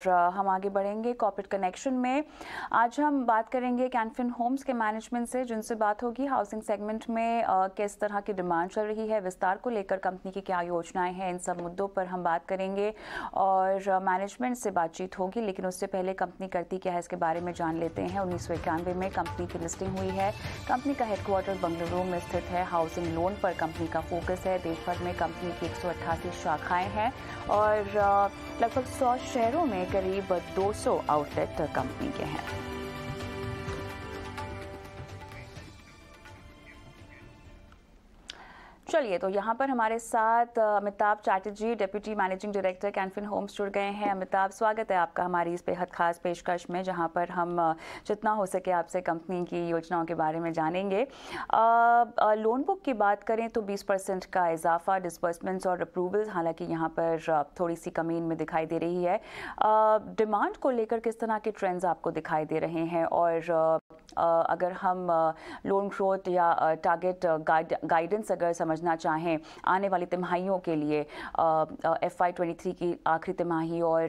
हम आगे बढ़ेंगे कॉर्पोरेट कनेक्शन में। आज हम बात करेंगे कैनफिन होम्स के मैनेजमेंट से, जिनसे बात होगी हाउसिंग सेगमेंट में किस तरह की डिमांड चल रही है, विस्तार को लेकर कंपनी की क्या योजनाएं हैं, इन सब मुद्दों पर हम बात करेंगे और मैनेजमेंट से बातचीत होगी। लेकिन उससे पहले कंपनी करती क्या है इसके बारे में जान लेते हैं। 1991 में कंपनी की लिस्टिंग हुई है। कंपनी का हेडक्वार्टर बंगलुरु में स्थित है। हाउसिंग लोन पर कंपनी का फोकस है। देश भर में कंपनी की 188 शाखाएं हैं और लगभग 100 शहरों में करीब 200 आउटलेट कंपनी के हैं। चलिए, तो यहाँ पर हमारे साथ Amitabh Chatterjee, deputy managing director Canfin Homes जुड़ गए हैं। अमिताभ, स्वागत है आपका हमारी इस बेहद खास पेशकश में, जहाँ पर हम जितना हो सके आपसे कंपनी की योजनाओं के बारे में जानेंगे। लोन बुक की बात करें तो 20% का इजाफा, डिसबर्समेंट्स और अप्रूवल्स, हालांकि यहाँ पर थोड़ी सी कमी इनमें दिखाई दे रही है। डिमांड को लेकर किस तरह के ट्रेंड्स आपको दिखाई दे रहे हैं, और अगर हम लोन ग्रोथ या टारगेट गाइडेंस अगर समझना चाहें आने वाली तिमाहियों के लिए, FY23 की आखिरी तिमाही और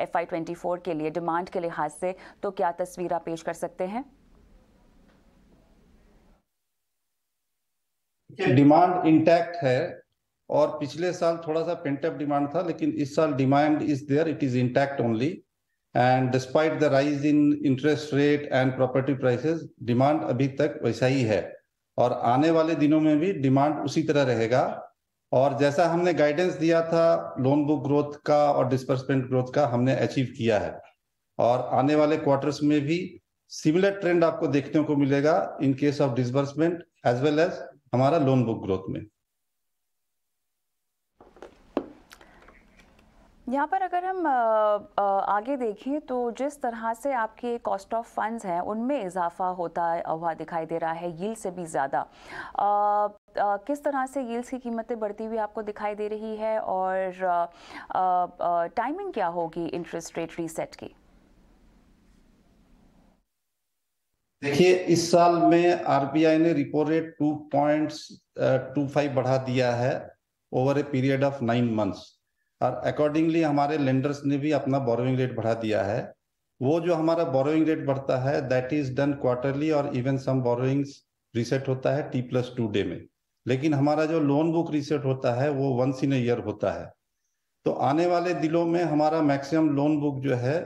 FY24 के लिए डिमांड के लिहाज से, तो क्या तस्वीर आप पेश कर सकते हैं? डिमांड इंटैक्ट है और पिछले साल थोड़ा सा पेंट अप डिमांड था, लेकिन इस साल demand is there, it is intact only. And despite the rise in interest rate and property prices, demand अभी तक वैसा ही है और आने वाले दिनों में भी डिमांड उसी तरह रहेगा। और जैसा हमने गाइडेंस दिया था लोन बुक ग्रोथ का और डिस्बर्समेंट ग्रोथ का, हमने अचीव किया है और आने वाले क्वार्टर्स में भी सिमिलर ट्रेंड आपको देखने को मिलेगा in case of disbursement as well as हमारा लोन बुक ग्रोथ में। यहाँ पर अगर हम आगे देखें तो जिस तरह से आपके कॉस्ट ऑफ फंड्स हैं उनमें इजाफा होता हुआ दिखाई दे रहा है, यील्ड से भी ज़्यादा। किस तरह से यील्ड्स की कीमतें बढ़ती हुई आपको दिखाई दे रही है, और टाइमिंग क्या होगी इंटरेस्ट रेट रीसेट की? देखिए, इस साल में आरबीआई ने रिपो रेट 2.25 बढ़ा दिया है over a period of 9 months, और अकॉर्डिंगली हमारे लेंडर्स ने भी अपना बोरोइंग रेट बढ़ा दिया है। वो जो हमारा बोरोइंग रेट बढ़ता है दैट इज डन क्वार्टरली और इवन सम बोरोइंग्स रीसेट होता है T+2 डे में, लेकिन हमारा जो लोन बुक रीसेट होता है वो वंस इन अ ईयर होता है। तो आने वाले दिनों में हमारा मैक्सिमम लोन बुक जो है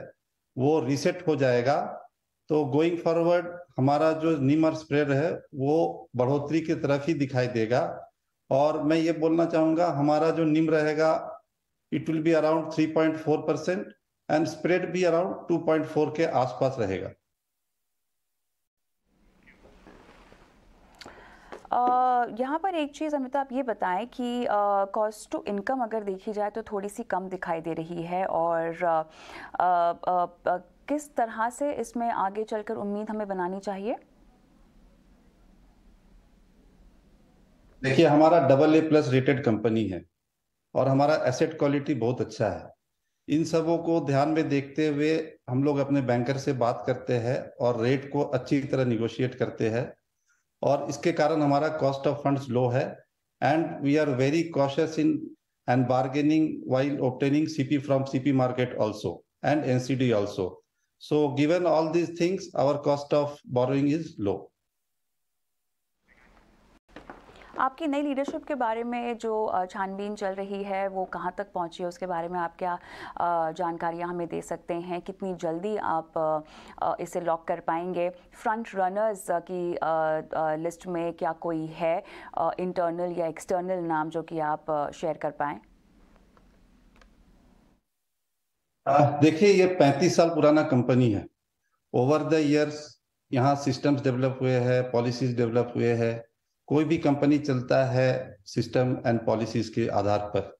वो रीसेट हो जाएगा। तो गोइंग फॉरवर्ड हमारा जो निम और स्प्रेड है वो बढ़ोतरी की तरफ ही दिखाई देगा। और मैं ये बोलना चाहूंगा हमारा जो निम रहेगा it will be around 3.4% and spread भी अराउंड 2.4 के आसपास रहेगा। यहाँ पर एक चीज़ अमिताभ ये बताएं कि कॉस्ट टू इनकम अगर देखी जाए तो थोड़ी सी कम दिखाई दे रही है, और किस तरह से इसमें आगे चलकर उम्मीद हमें बनानी चाहिए? देखिए, हमारा AA+ रेटेड कंपनी है और हमारा एसेट क्वालिटी बहुत अच्छा है। इन सबों को ध्यान में देखते हुए हम लोग अपने बैंकर से बात करते हैं और रेट को अच्छी तरह निगोशिएट करते हैं, और इसके कारण हमारा कॉस्ट ऑफ फंड्स लो है and we are very cautious in and bargaining while obtaining CP from CP market also and NCD also. So given all these things, our cost of borrowing is low. आपकी नई leadership के बारे में जो छानबीन चल रही है वो कहाँ तक पहुँची है, उसके बारे में आप क्या जानकारियाँ हमें दे सकते हैं? कितनी जल्दी आप इसे लॉक कर पाएंगे? फ्रंट रनर्स की लिस्ट में क्या कोई है इंटरनल या एक्सटर्नल नाम जो कि आप शेयर कर पाएं? देखिए, ये 35 साल पुराना कंपनी है। ओवर द इयर्स यहाँ सिस्टम्स डेवलप हुए हैं, पॉलिसीज डेवलप हुए हैं। कोई भी कंपनी चलता है सिस्टम एंड पॉलिसीज के आधार पर।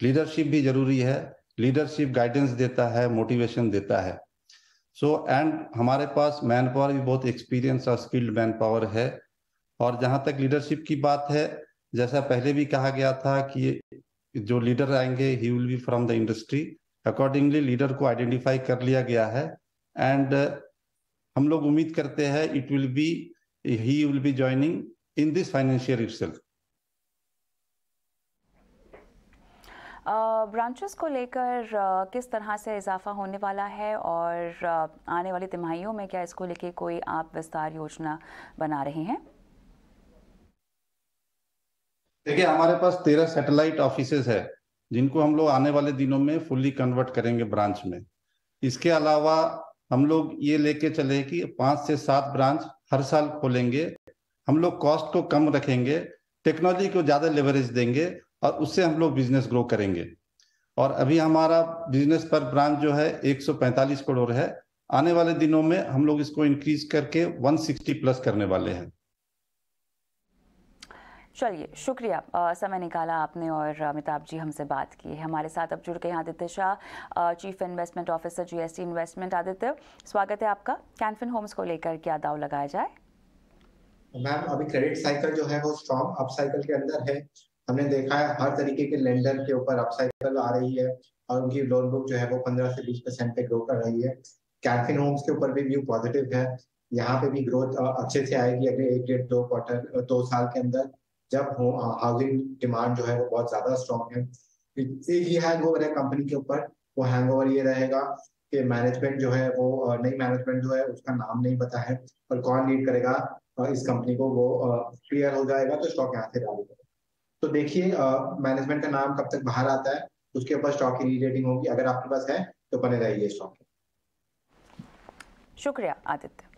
लीडरशिप भी जरूरी है, लीडरशिप गाइडेंस देता है, मोटिवेशन देता है। एंड हमारे पास मैन पावर भी बहुत एक्सपीरियंस और स्किल्ड मैन पावर है। और जहाँ तक लीडरशिप की बात है, जैसा पहले भी कहा गया था कि जो लीडर आएंगे he will be from the industry. Accordingly leader को आइडेंटिफाई कर लिया गया है एंड हम लोग उम्मीद करते हैं he will be joining in this financial itself. Branches को लेकर किस तरह से इजाफा होने वाला है और आने वाली तिमाहियों में क्या इसको लेकर कोई आप विस्तार योजना बना रहे हैं? देखिए, हमारे पास 13 सैटेलाइट ऑफिसेज है जिनको हम लोग आने वाले दिनों में फुल्ली कन्वर्ट करेंगे ब्रांच में। इसके अलावा हम लोग ये लेके चले कि 5 से 7 ब्रांच हर साल खोलेंगे। हम लोग कॉस्ट को कम रखेंगे, टेक्नोलॉजी को ज्यादा लेवरेज देंगे और उससे हम लोग बिजनेस ग्रो करेंगे। और अभी हमारा बिजनेस पर ब्रांच जो है 145 करोड़ है। आने वाले दिनों में हम लोग इसको इंक्रीज करके 160 प्लस करने वाले हैं। चलिए, शुक्रिया समय निकाला आपने और अमिताभ जी हमसे बात की है। हमारे साथ अब जुड़ गए हैं Aditya Shah, chief investment officer GST investment. Aditya, स्वागत है आपका। कैनफिन होम्स को लेकर क्या दाव लगाया जाए? मैम, अभी क्रेडिट साइकिल जो है वो स्ट्रॉन्ग अप साइकिल के अंदर है। हमने देखा है हर तरीके के लेंडर के ऊपर अप साइकिल आ रही है और उनकी लोन बुक जो है वो 15 से 20% पे ग्रो कर रही है। कैनफिन होम्स के ऊपर भी व्यू पॉजिटिव है। यहाँ पे भी ग्रोथ अच्छे से आएगी अगले 1 डेढ़ 2 क्वार्टर 2 साल के अंदर, जब हाउसिंग डिमांड जो है वो बहुत ज्यादा स्ट्रॉन्ग है। एक ही हैंगओवर है कंपनी के ऊपर। वो हैंगओवर ये रहेगा कि मैनेजमेंट जो है वो नई मैनेजमेंट जो है उसका नाम नहीं पता है और कौन लीड करेगा इस कंपनी को, वो क्लियर हो जाएगा तो स्टॉक यहाँ से रैली करेगा। तो देखिए, मैनेजमेंट का नाम कब तक बाहर आता है उसके ऊपर स्टॉक की रीरेटिंग होगी। अगर आपके पास है तो बने रहिए स्टॉक। शुक्रिया आदित्य।